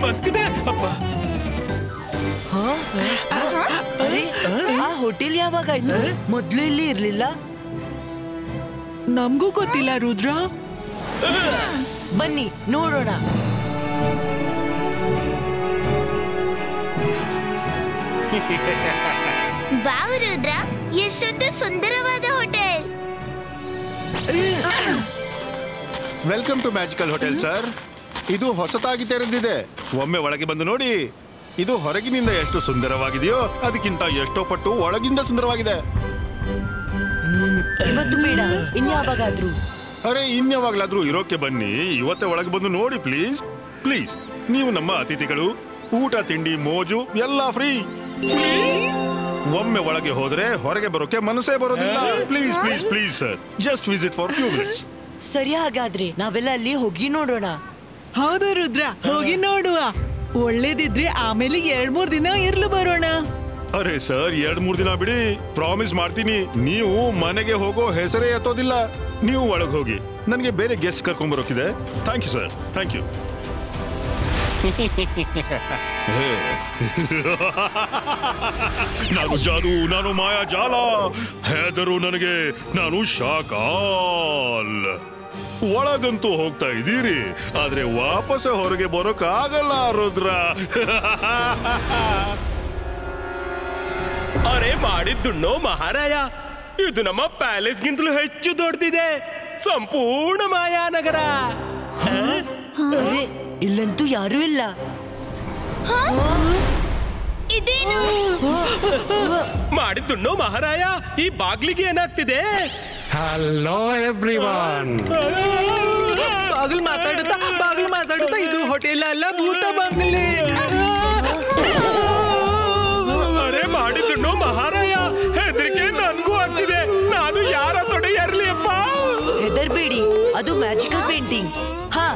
ಬಸ್ಕಿದೆ ಅಪ್ಪ. ಅರೆ ಆ ಹೋಟೆಲ್ ಯಾವಾಗಾಯ್ತು? ಮೊದ್ಲು ಇಲ್ಲಿ ಇರ್ಲಿಲ್ಲ. ನಮ್ಗೂ ಗೊತ್ತಿಲ್ಲ ರುದ್ರ. ಬನ್ನಿ ನೋಡೋಣ. ವಾವ್ ರುದ್ರ, ಎಷ್ಟೊಂದು ಸುಂದರವಾದ hotel. Welcome to magical hotel sir. ಇದು ಹೊಸತಾಗಿ ತೆರೆದಿದೆ. ಒಮ್ಮೆ ಒಳಗೆ ಬಂದು ನೋಡಿ. ಇದು ಹೊರಗಿನಿಂದ ಎಷ್ಟು ಸುಂದರವಾಗಿದೆಯೋ ಅದಕ್ಕಿಂತ ಎಷ್ಟೋ ಪಟ್ಟು ಒಳಗಿಂದ ಸುಂದರವಾಗಿದೆ. ಇವತ್ತು ಬೇಡ, ಇನ್ಯಾವಾಗಾದ್ರೂ. ಅರೆ ಇನ್ಯಾವಾಗ್ಲಾದ್ರೂ ಇರೋಕೆ ಬನ್ನಿ. ಇವತ್ತೇ ಒಳಗೆ ಬಂದು ನೋಡಿ ಪ್ಲೀಸ್. ಪ್ಲೀಸ್, ನೀವು ನಮ್ಮ ಅತಿಥಿಗಳು. ಊಟ ತಿಂಡಿ ಮೋಜು ಎಲ್ಲ ಫ್ರೀ. ಒಮ್ಮೆ ಒಳಗೆ ಹೋದ್ರೆ ಹೊರಗೆ ಬರೋಕೆ ಮನಸ್ಸೇ ಬರೋದಿಲ್ಲ. Please please please sir, just visit for few minutes. ಸರಿ, ಹಾಗಾದ್ರೆ ನಾವೆಲ್ಲ ಅಲ್ಲಿ ಹೋಗಿ ನೋಡೋಣ. ಹೌದು ರುದ್ರ, ಹೋಗಿ ನೋಡುವ. ಒಳ್ಳೇದಿದ್ರೆ ಆಮೇಲೆ 2-3 ದಿನ ಇರ್ಲು ಬರೋಣ. ಅರೆ ಸರ್, 2-3 ದಿನ ಬಿಡಿ. ಪ್ರಾಮಿಸ್ ಮಾಡ್ತೀನಿ, ನೀವು ಮನೆಗೆ ಹೋಗೋ ಹೆಸರೇ ಎತ್ತೋದಿಲ್ಲ. ನೀವು ಒಳಗೆ ಹೋಗಿ. ನನಗೆ ಬೇರೆ ಗೆಸ್ಟ್ ಕರ್ಕೊಂಡ್ ಬರೋಕಿದೆ. Thank you sir, thank you. ನಾನು ಜಾದು, ನಾನು ಮಾಯಾ ಜಾಲ. ಹೆದರು ನನಗೆ, ನಾನು ಶಾಕಾಲ್. ಒಳಗಂತೂ ಹೋಗ್ತಾ ಇದ್ದೀರಿ, ಆದ್ರೆ ವಾಪಸ್ ಹೊರಗೆ ಬರೋಕ್ಕಾಗಲ್ಲ ರುದ್ರ. ಅರೆ ಮಾಡಿದ್ದುಣ್ಣೋ ಮಹಾರಾಯ, ಇದು ನಮ್ಮ ಪ್ಯಾಲೇಸ್ಗಿಂತಲೂ ಹೆಚ್ಚು ದೊಡ್ಡದಿದೆ. ಸಂಪೂರ್ಣ ಮಾಯಾನಗರ. ಅರೆ ಇಲ್ಲಂತೂ ಯಾರೂ ಇಲ್ಲ. ಇದೇನು? ಮಾಡಿದ್ದುಣ್ಣೋ ಮಹಾರಾಯ, ಈ ಬಾಗ್ಲಿಗೆ ಏನಾಗ್ತಿದೆ? Hello everyone. ಬಾಗಿಲು ಮಾತಾಡುತ್ತಾ ಇದು ಹೋಟೆಲ್ ಅಲ್ಲ, ಭೂತ ಬಾಗ್ಲಿ. ಅರೆ ಮಾಡಿದ್ದುಣ್ಣೋ ಮಹಾರಾಯ, ಹೆದರಿಕೆ ನನ್ಗೂ ಆಗ್ತಿದೆ. ನಾನು ಯಾರ ತೊಡೆ ಇರ್ಲಿ ಅಪ್ಪ. ಹೆದರ್ಬೇಡಿ, ಅದು ಮ್ಯಾಜಿಕಲ್ ಪೇಂಟಿಂಗ್. ಹಾ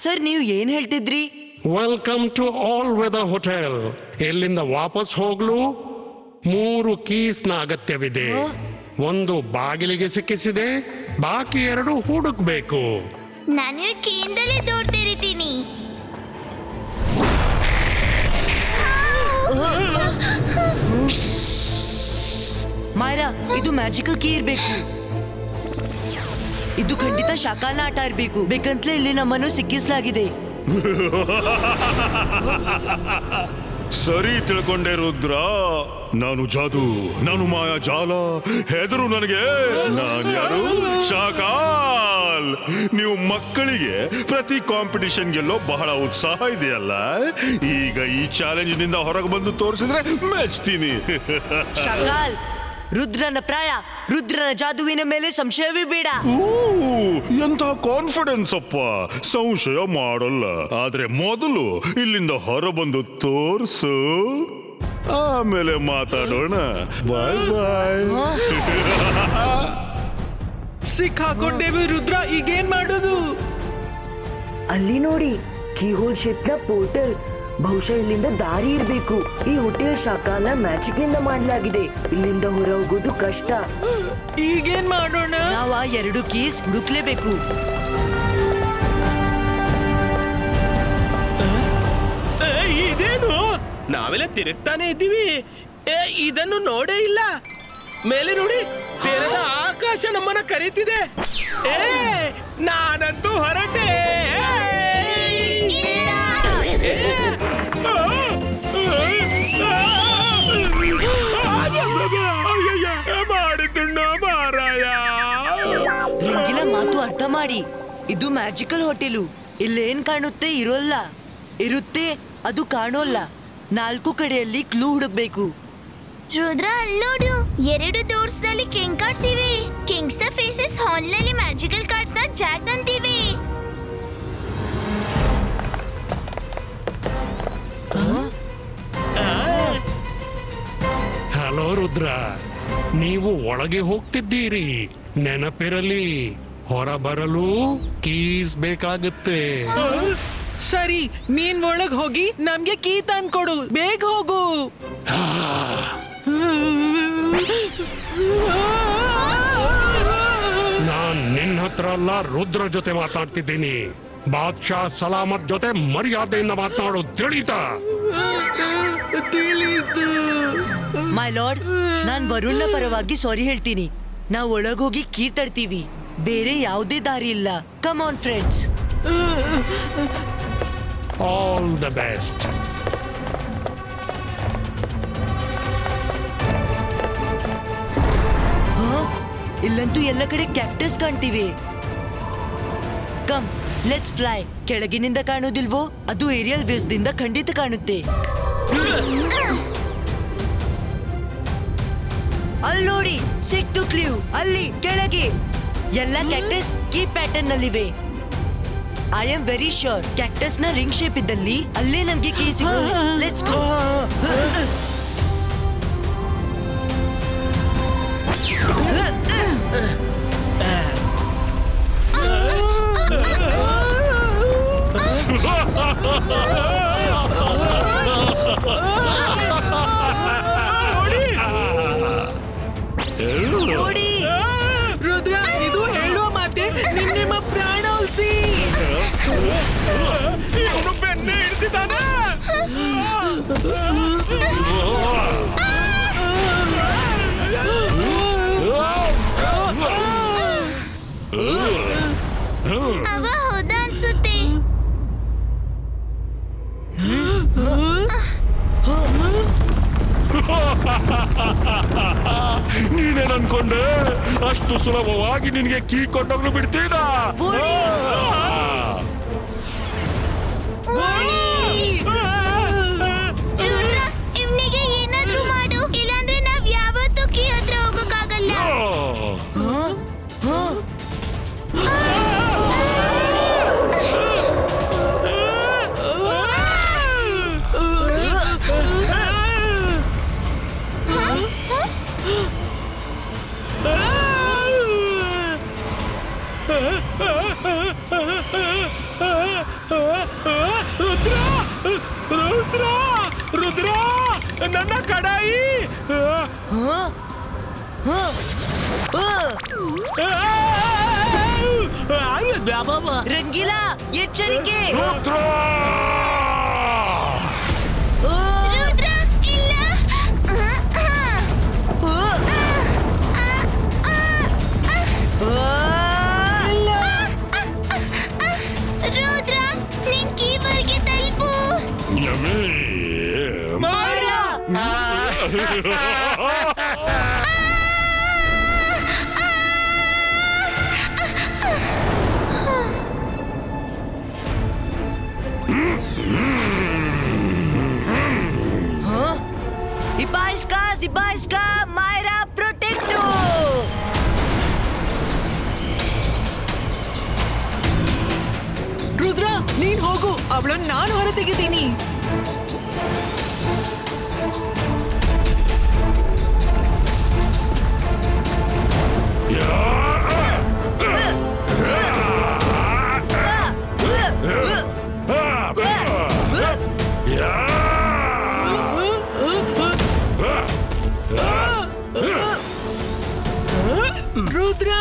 ಸರ್, ನೀವು ಏನ್ ಹೇಳ್ತಿದ್ರಿ? Welcome to all weather hotel. ಎಲ್ಲಿಂದ ವಾಪಸ್ ಹೋಗ್ಲು 3 ಕೀಸ್ನ ಅಗತ್ಯವಿದೆ. 1 ಬಾಗಿಲಿಗೆ ಸಿಕ್ಕಿಸಿದೆ, ಬಾಕಿ 2 ಹುಡುಕ್ಬೇಕು. ನಾನು ಕೀಯಿಂದಲೇ ದೊಡ್ಡ ತೆರಿತೀನಿ. ಮಾಯರಾ, ಇದು ಮ್ಯಾಜಿಕಲ್ ಕೀ ಇರ್ಬೇಕು. ಇದು ಖಂಡಿತ ಶಾಕಾಲ್ನ ಆಟ ಇರ್ಬೇಕು. ಬೇಕಂತಲೇ ಇಲ್ಲಿ ನಮ್ಮನ್ನು ಸಿಕ್ಕಿಸಲಾಗಿದೆ. ಸರಿ ತಿಳ್ಕೊಂಡೆ ರುದ್ರ. ನಾನು ಜಾದು, ನಾನು ಮಾಯಾ ಜಾಲ. ಹೆದರು ನನಗೆ, ನಾನು ಯಾರು? ಶಾಕಾಲ್. ನೀವು ಮಕ್ಕಳಿಗೆ ಪ್ರತಿ ಕಾಂಪಿಟಿಷನ್ ಗೆಲ್ಲೋ ಬಹಳ ಉತ್ಸಾಹ ಇದೆಯಲ್ಲ. ಈಗ ಈ ಚಾಲೆಂಜ್ ನಿಂದ ಹೊರಗೆ ಬಂದು ತೋರಿಸಿದ್ರೆ ಮೆಚ್ತೀನಿ. ಶಾಕಾಲ್, ರುದ್ರನ ಪ್ರಾಯ, ರುದ್ರನ ಜಾದುವಿನ ಮೇಲೆ ಸಂಶಯವೇ ಬೇಡ. ಎಂತ ಕಾನ್ಫಿಡೆನ್ಸ್ ಅಪ್ಪ. ಸಂಶಯ ಮಾಡಲ್ಲ. ಆದ್ರೆ ಮೊದಲು ಇಲ್ಲಿಂದ ಹೊರಬಂದು ತೋರ್ಸು, ಆಮೇಲೆ ಮಾತಾಡೋಣ. ಬಾಯ್ ಬಾಯ್. ಸಿಕ್ಕಾಕೊಂಡೇವಿ ರುದ್ರ, ಈಗೇನ್ ಮಾಡೋದು? ಅಲ್ಲಿ ನೋಡಿ, ಕೀಹೋಲ್ ಶೇಪ್ನ ಪೋರ್ಟಲ್. ಬಹುಶಃ ಇಲ್ಲಿಂದ ದಾರಿ ಇರ್ಬೇಕು. ಈ ಹೋಟೆಲ್ ಶಾಕಾಲ್ನ ಮ್ಯಾಜಿಕ್ ನಿಂದ ಮಾಡಲಾಗಿದೆ. ಇಲ್ಲಿಂದ ಹೊರ ಹೋಗೋದು ಕಷ್ಟ. ಈಗೇನ್ ಮಾಡೋಣ? ನಾವು 2 ಕೀಸ್ ಹುಡುಕ್ಲೇಬೇಕು. ಇದೇನು? ನಾವೆಲ್ಲ ತಿರುಗ್ತಾನೆ ಇದ್ದೀವಿ. ಇದನ್ನು ನೋಡೇ ಇಲ್ಲ. ಮೇಲೆ ನೋಡಿ, ತೆರೆದ ಆಕಾಶ ನಮ್ಮನ್ನ ಕರೀತಿದೆ. ನಾನಂತೂ ಹೊರಟೆ. ಮಾಡಿದ್ದುಣ್ಣ ಮಾರಾಯ. ರಂಗಿಲ ಮಾತು ಅರ್ಥ ಮಾಡಿ. ಇದು ಮ್ಯಾಜಿಕಲ್ ಹೋಟೆಲು. ಇಲ್ಲೇನ್ ಕಾಣುತ್ತೆ ಇರೋಲ್ಲ, ಇರುತ್ತೆ ಅದು ಕಾಣೋಲ್ಲ. 4 ಕಡೆಯಲ್ಲಿ ಕ್ಲೂ ಹುಡುಕ್ಬೇಕು. ರುದ್ರ, ಅಲ್ಲೋಡು, 2 ಡೋರ್ಸ್ ನಲ್ಲಿ ಕಿಂಗ್ ಕಾರ್ಡ್ಸ್ ಇವೆ. ಕಿಂಗ್ಸ್ ನ ಫೇಸಸ್ ಹಾಲ್ ನಲ್ಲಿ ಮ್ಯಾಜಿಕಲ್ ಕಾರ್ಡ್ಸ್ ನ ಜಾಕ್ ನಂತಿವೆ. ಹಲೋ ರುದ್ರ, ನೀವು ಒಳಗೆ ಹೋಗ್ತಿದ್ದೀರಿ. ನೆನಪಿರಲಿ, ಹೊರಬರಲು ಕೀಸ್ ಬೇಕಾಗುತ್ತೆ. ಸರಿ, ನೀನ್ ಒಳಗ್ ಹೋಗಿ ನಮ್ಗೆ ಕೀ ತಂದ್ಕೊಡು. ಬೇಗ ಹೋಗು. ಅಲ್ಲ, ರುದ್ರ ಜೊತೆ ಮಾತಾಡ್ತಿದ್ದೀನಿ. ಬಾದ್ಶಾ ಸಲಾಮತ್ ಜೊತೆ ಮರ್ಯಾದೆಯಿಂದ ಮಾತನಾಡು, ತಿಳಿತಾ? ತಿಳಿತು. ಮೈ ಲಾರ್ಡ್, ನಾನ್ ವರುಣ್ನ ಪರವಾಗಿ ಸಾರಿ ಹೇಳ್ತೀನಿ. ನಾವು ಒಳಗೋಗಿ ಕೀ ತರ್ತೀವಿ. ಬೇರೆ ಯಾವುದೇ ದಾರಿ ಇಲ್ಲ. Come on friends. All the best. ಇಲ್ಲಂತೂ ಎಲ್ಲ ಕಡೆ ಕ್ಯಾಕ್ಟಸ್ ಕಾಣ್ತಿವೆ. Come let's fly. ಕೆಳಗಿನಿಂದ ಕಾಣೋದಿಲ್ವೋ? ಅದು ಏರಿಯಲ್ ವ್ಯೂಸ್ ದಿಂದ ಖಂಡಿತ ಕಾಣುತ್ತೆ. ಅಲ್ಲಿ ನೋಡಿ, ಸಿಕ್ತು ಕ್ಲೂ. ಅಲ್ಲಿ ಕೆಳಗೆ ಎಲ್ಲ ಕ್ಯಾಕ್ಟಸ್ ಕೀ ಪ್ಯಾಟರ್ನ್ ನಲ್ಲಿವೆ. I am very sure cactus ನ ರಿಂಗ್ ಶೇಪ್ ಇದ್ದಲ್ಲಿ ಅಲ್ಲೇ ನಮ್ಗೆ ಕೀ ಸಿಗೋದು. Let's go. ನೋಡಿ ರುದ್ರ, ಇದು ಹೇಳುವ ಮಾತೆ ನಿಮ್ಮ ಪ್ರಾಣ ಉಳಿಸಿ. ಇವನು ಬೆನ್ನೆ ಹಿಡ್ತಿದ್ದಾನೆ. ಅವ ಹೋದ ಅನ್ಸುತ್ತೆ. ನೀನೇನ್ ಅನ್ಕೊಂಡೆ? ಅಷ್ಟು ಸುಲಭವಾಗಿ ನಿನಗೆ ಕೀ ಕೊಂಡೋಗ್ಲು ಬಿಡ್ತೀನಾ? ರುದ್ರ, ಇವ್ನಿಗೆ ಏನಾದ್ರೂ ಮಾಡು, ಇಲ್ಲಾಂದ್ರೆ ನಾವ್ ಯಾವತ್ತೂ ಕೀ ಹತ್ರ ಹೋಗಕ್ಕಾಗಲ್ಲ. ರುದ್ರ, ರುದ್ರ, ರುದ್ರ, ನನ್ನ ಕಡಾಯಿ. ರಂಗೀಲಾ, ಎಚ್ಚರಿಕೆ. ರುದ್ರ, ಇಲ್ಲ. ರುದ್ರ, ನಿನ್ ಕೀವರ್ಗೆ ತಲುಪು. ಮಾಯಾ. Ibaiska, Myra, protecto. ರುದ್ರ, ನೀನ್ ಹೋಗು, ಅವಳನ್ನ ನಾನು ಹೊರ ತೆಗಿತೀನಿ. ರುದ್ರ,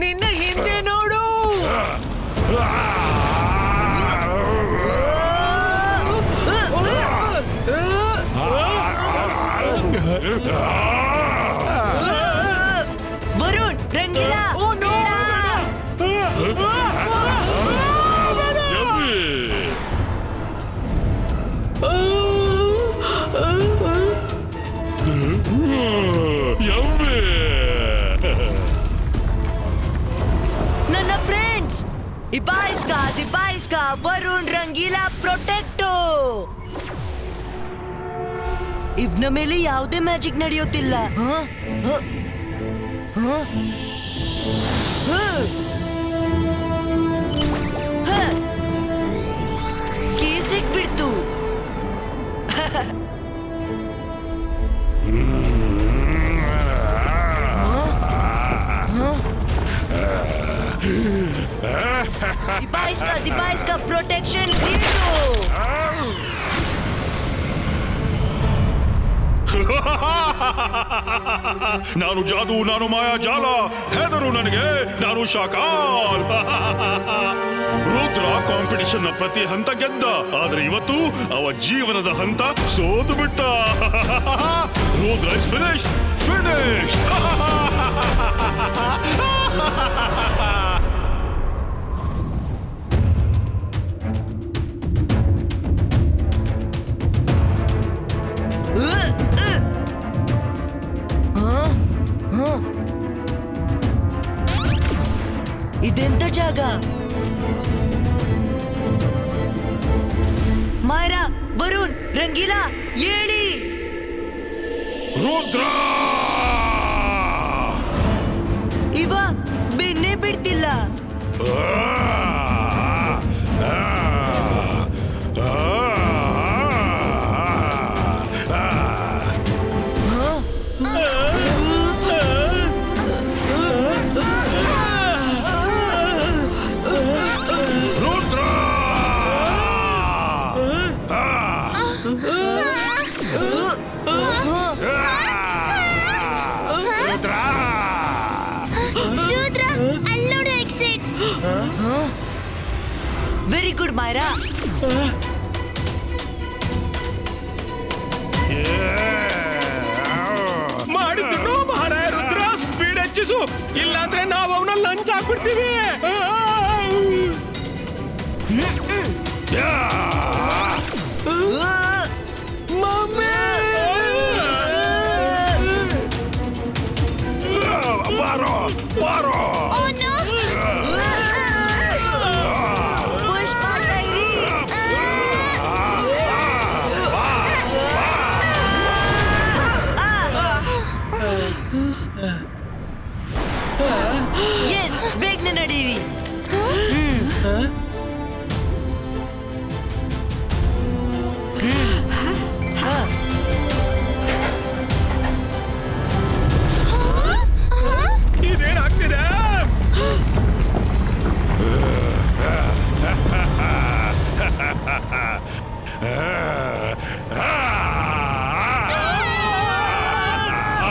ನಿನ್ನ ಹಿಂದೆ ನೋಡು. ವರುಣ್, ರಂಗೀಲಾ. Oh no. ನನ್ನ ಫ್ರೆಂಡ್ಸ್, Ibaiska, ವರುಣ್, ರಂಗೀಲಾ, ಪ್ರೊಟೆಕ್ಟೋ. ಇವ್ನ ಮೇಲೆ ಯಾವುದೇ ಮ್ಯಾಜಿಕ್ ನಡೆಯುತ್ತಿಲ್ಲ. ಕೀ ಸಿಕ್ಬಿಡ್ತು. Ibaiska, protection zero. ನಾನು ಜಾದು, ನಾನು ಮಾಯಾಜಾಲ. ಹೆದರು ನನಗೆ, ನಾನು ಶಾಕಾಲ್. ರುದ್ರ ಕಾಂಪಿಟಿಷನ್ ನ ಪ್ರತಿ ಹಂತ ಗೆದ್ದ, ಆದ್ರೆ ಇವತ್ತು ಅವ ಜೀವನದ ಹಂತ ಸೋತು ಬಿಟ್ಟ. Rudra is finish. ಇದೆಂತ ಜಾಗ? ಮಾಯರಾ, ವರುಣ್, ರಂಗೀಲಾ, ಹೇಳಿ. ರುದ್ರ ಇವ ಬೆನ್ನೆ ಬಿಡ್ತಿಲ್ಲ. Very good ಮಾಯರಾ. ಮಾಡಿದ್ರು ಮಹಾರಾಯ ರುದ್ರ, ಸ್ಪೀಡ್ ಹೆಚ್ಚಿಸು, ಇಲ್ಲಾಂದ್ರೆ ನಾವು ಅವನ ಲಂಚ್ ಹಾಕ್ಬಿಡ್ತೀವಿ. ಎಸ್, ಬೇಗನೆ ನಡೀರಿ. ಇದೇನಾಗ್ತಿದೆ?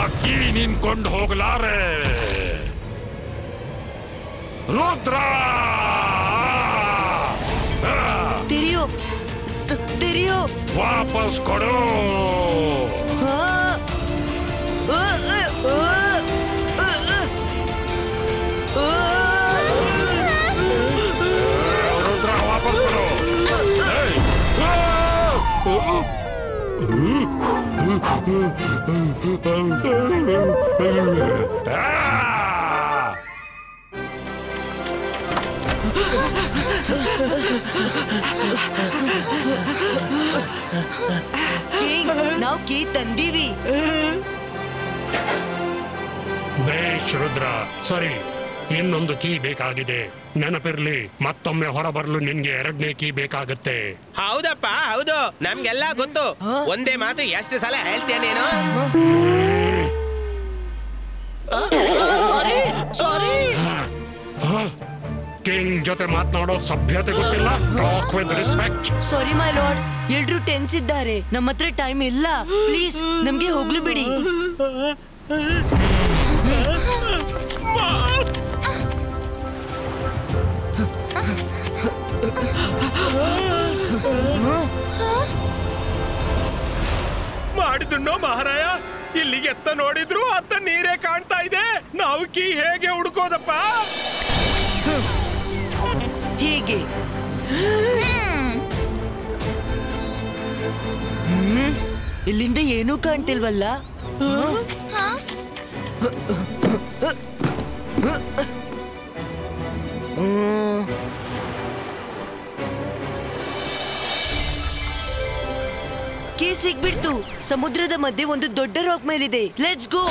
ಅಕ್ಕಿ ನಿನ್ಕೊಂಡು ಹೋಗಲಾರೆ. ರುದ್ರ ತೆರೆಯೋ, ತೆರೆಯೋ. ವಾಪಸ್ ಕೊಡು. ರುದ್ರ ವಾಪಸ್ ಕೊಡು. ನಾವು ಕೀ ತಂದೀವಿ. ಬೇಷ್ ರುದ್ರ, ಸರಿ, ಇನ್ನೊಂದು ಕೀ ಬೇಕಾಗಿದೆ. ನೆನಪಿರ್ಲಿ, ಮತ್ತೊಮ್ಮೆ ಹೊರಬರಲು ನಿನ್ಗೆ 2ನೇ ಕೀ ಬೇಕಾಗತ್ತೆ. ಹೌದಪ್ಪ, ಹೌದು, ನಮ್ಗೆಲ್ಲ ಗೊತ್ತು. ಒಂದೇ ಮಾತು ಎಷ್ಟು ಸಲ ಹೇಳ್ತೀಯ ನೀನು? ಕಿಂಗ್ ಜೊತೆ ಮಾತನಾಡೋ ಸಭ್ಯತೆ ಗೊತ್ತಿಲ್ಲ. Talk with respect. Sorry my lord, ಎಲ್ರು ಟೆನ್ಸ್ ಇದ್ದಾರೆ, ನಮ್ಮ ಹತ್ರ ಟೈಮ್ ಇಲ್ಲ. ಪ್ಲೀಸ್ ನಮ್ಗೆ ಹೋಗ್ಲು ಬಿಡಿ. ಮಾಡಿದ್ರು ಮಹಾರಾಯ, ಇಲ್ಲಿಗೆ ಎತ್ತ ನೋಡಿದ್ರು ಅತ್ತ ನೀರೇ ಕಾಣ್ತಾ ಇದೆ. ನಾವು ಕೀ ಹೇಗೆ ಹುಡುಕೋದಪ್ಪ? ಹೀಗೆ ಇಲ್ಲಿಂದ ಏನೂ ಕಾಣ್ತಿಲ್ವಲ್ಲ. ಕೀ ಸಿಗ್ಬಿಡ್ತು. ಸಮುದ್ರದ ಮಧ್ಯೆ ಒಂದು ದೊಡ್ಡ ರಾಕ್ ಮೇಲಿದೆ. Let's go.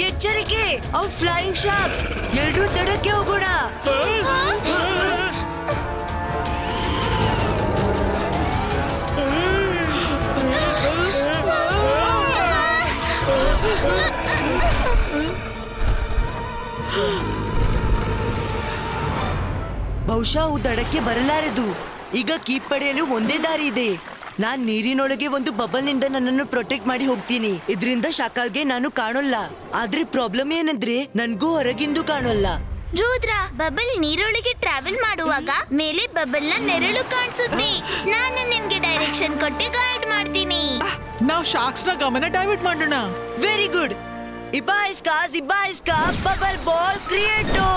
ಎಚ್ಚರಿಕೆ, ಅವ್ ಫ್ಲೈಯಿಂಗ್ ಶಾರ್ಕ್ಸ್ ಎಲ್ರೂ ದಡಕ್ಕೆ ಹೋಗೋಣ. ಬಹುಶಃ ಅವು ದಡಕ್ಕೆ ಬರಲಾರದು. ಈಗ ಕೀಪ್ ಪಡೆಯಲು ಒಂದೇ ದಾರಿ ಇದೆ. ನಾನ್ ನೀರಿನೊಳಗೆ ಒಂದು ಬಬಲ್ ನಿಂದ ನನ್ನನ್ನು ಪ್ರೊಟೆಕ್ಟ್ ಮಾಡಿ ಹೋಗ್ತೀನಿ. ಇದರಿಂದ ಶಾಕಾಲ್ಗೆ ನಾನು ಕಾಣೋಲ್ಲ. ಆದ್ರೆ ಪ್ರಾಬ್ಲಮ್ ಏನಂದ್ರೆ ನನ್ಗೂ ಹೊರಗಿಂದು ಕಾಣೋಲ್ಲ. ರುದ್ರ, ಬಬಲ್ ನೀರೊಳಗೆ ಟ್ರಾವೆಲ್ ಮಾಡುವಾಗ ಮೇಲೆ ಬಬಲ್ ನ ನೆರಳು ಕಾಣಿಸುತ್ತೆ. ನಾನು ನಿನ್ಗೆ ಡೈರೆಕ್ಷನ್ ಕೊಟ್ಟು ಗೈಡ್ ಮಾಡ್ತೀನಿ. ನಾವ್ ಶಾರ್ಕ್ಸ್ ನ ಗಮನ ಡೈವರ್ಟ್ ಮಾಡೋಣ. Very good. ಇಬಾ ಬಬಲ್ ಬಾಲ್ ಕ್ರಿಯೇಟೋ.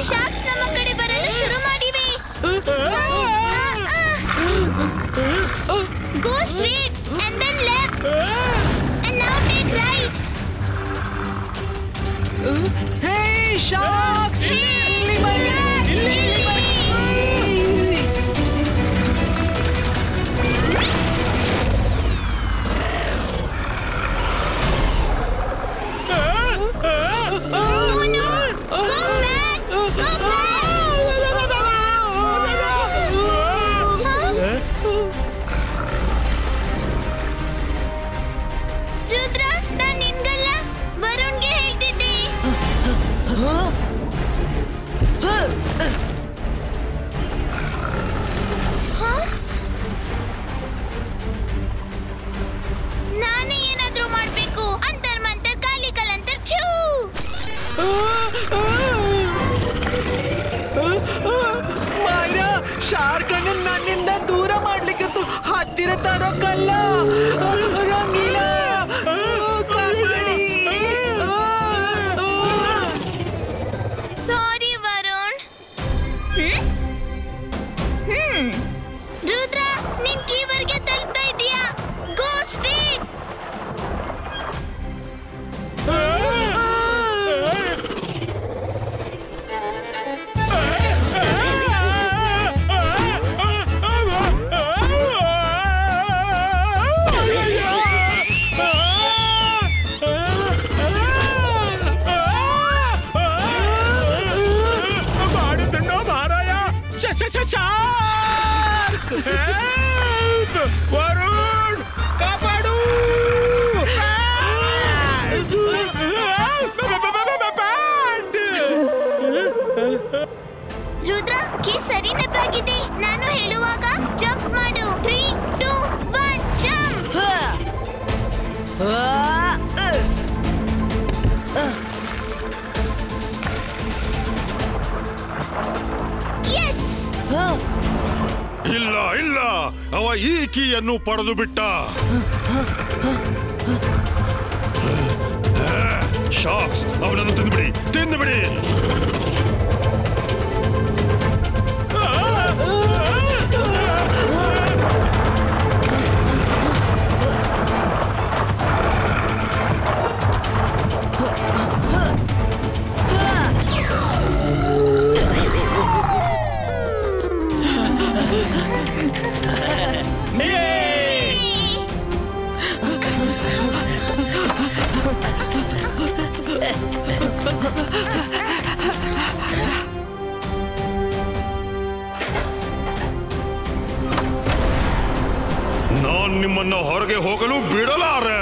ಶಾರ್ಕ್ಸ್ ನಮ್ಮ ಕಡೆ ಬರಲು ಶುರು ಮಾಡಿವೆ. Go straight and then left and now take right. Hey sharks! Rudra, ನಾನ್ ನಿನ್ಗಲ್ಲ ವರುಣ್ಗೆ ಹೇಳ್ತಿದ್ದೆ. ನಾನೇ ಏನಾದ್ರೂ ಮಾಡ್ಬೇಕು. ಅಂತರ್ ಮಂತರ್ ಕಾಲಿ ಕಲಂತರ್ ಛೂ. ಮಾಯಾ, ಶಾರ್ಕ್ ಅನ್ನು ನನ್ನಿಂದ ದೂರ ಮಾಡ್ಲಿಕ್ಕೆ ಹತ್ತಿರ ತರೋಕ್ಕಲ್ಲ. ರಂಗೀಲ, ಸಾರಿ ವರುಣ್. ರುದ್ರ, ನಿನ್ ಕೀವರ್ಗೆ ತಲುಪ್ತಾ ಇದೀಯಾ? Go straight. ವರುಣ್, ಕಾಪಾಡು! ರುದ್ರ, ಕೀ ಸರಿ ನೆಪಾಗಿದೆ. ನಾನು ಹೇಳುವಾಗ ಜಂಪ್ ಮಾಡು. 3, 2, 1 ಜಂಪ್. ಯೆಸ್. ಇಲ್ಲ ಇಲ್ಲ, ಅವ ಈ ಕೀಯನ್ನು ಪಡೆದು ಬಿಟ್ಟ. ಶಾರ್ಕ್ಸ್ ಅವನನ್ನು ತಿಂದುಬಿಡಿ. ನಾನ್ ನಿಮ್ಮನ್ನ ಹೊರಗೆ ಹೋಗಲು ಬಿಡಲಾರೆ.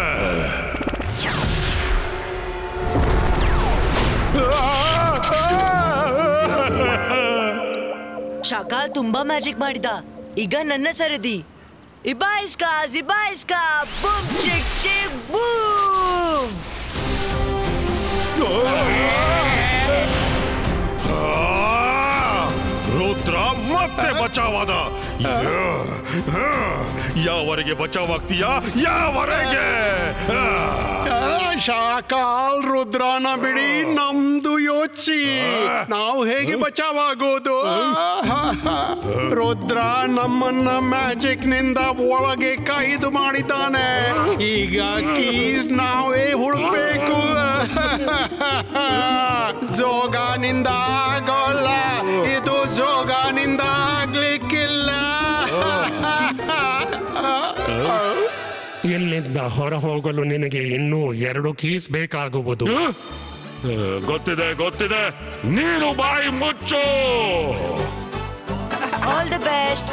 ಶಾಕಾಲ್ ತುಂಬಾ ಮ್ಯಾಜಿಕ್ ಮಾಡಿದ. ಈಗ ನನ್ನ ಸರದಿ. ಇಬಾಯಿಸ್ಕಾ ಬೂಮ್ ಚಿಕ್ ಚಿಕ್ ಬೂಮ್. ರುದ್ರ ಮತ್ತೆ ಬಚಾವಾದ. ಯಾವರೆಗೆ ಬಚಾವಾಗ್ತೀಯಾ ಯಾವರೆಗೆ ಶಾಕಾಲ್ ರುದ್ರನ ಬಿಡಿ, ನಮ್ದು ಯೋಚಿಸಿ ನಾವು ಹೇಗೆ ಬಚಾವಾಗೋದು. ರುದ್ರ ನಮ್ಮನ್ನ ಮ್ಯಾಜಿಕ್ ನಿಂದ ಒಳಗೆ ಕೈದು ಮಾಡಿದ್ದಾನೆ. ಈಗ ಕೀಸ್ ನಾವೇ ಹುಡುಕ್ಬೇಕು. ಜೋಗಾನಿಂದ ಆಗೋಲ್ಲ, ಇದು ಜೋಗಾನಿಂದ ಆಗ್ಲಿಕ್ಕಿಲ್ಲ. ಇಲ್ಲಿಂದ ಹೊರ ಹೋಗಲು ನಿನಗೆ ಇನ್ನೂ 2 ಕೀಸ್ ಬೇಕಾಗುವುದು. ಗೊತ್ತಿದೆ ಗೊತ್ತಿದೆ, ನೀನು ಬಾಯಿ ಮುಚ್ಚು. All the best.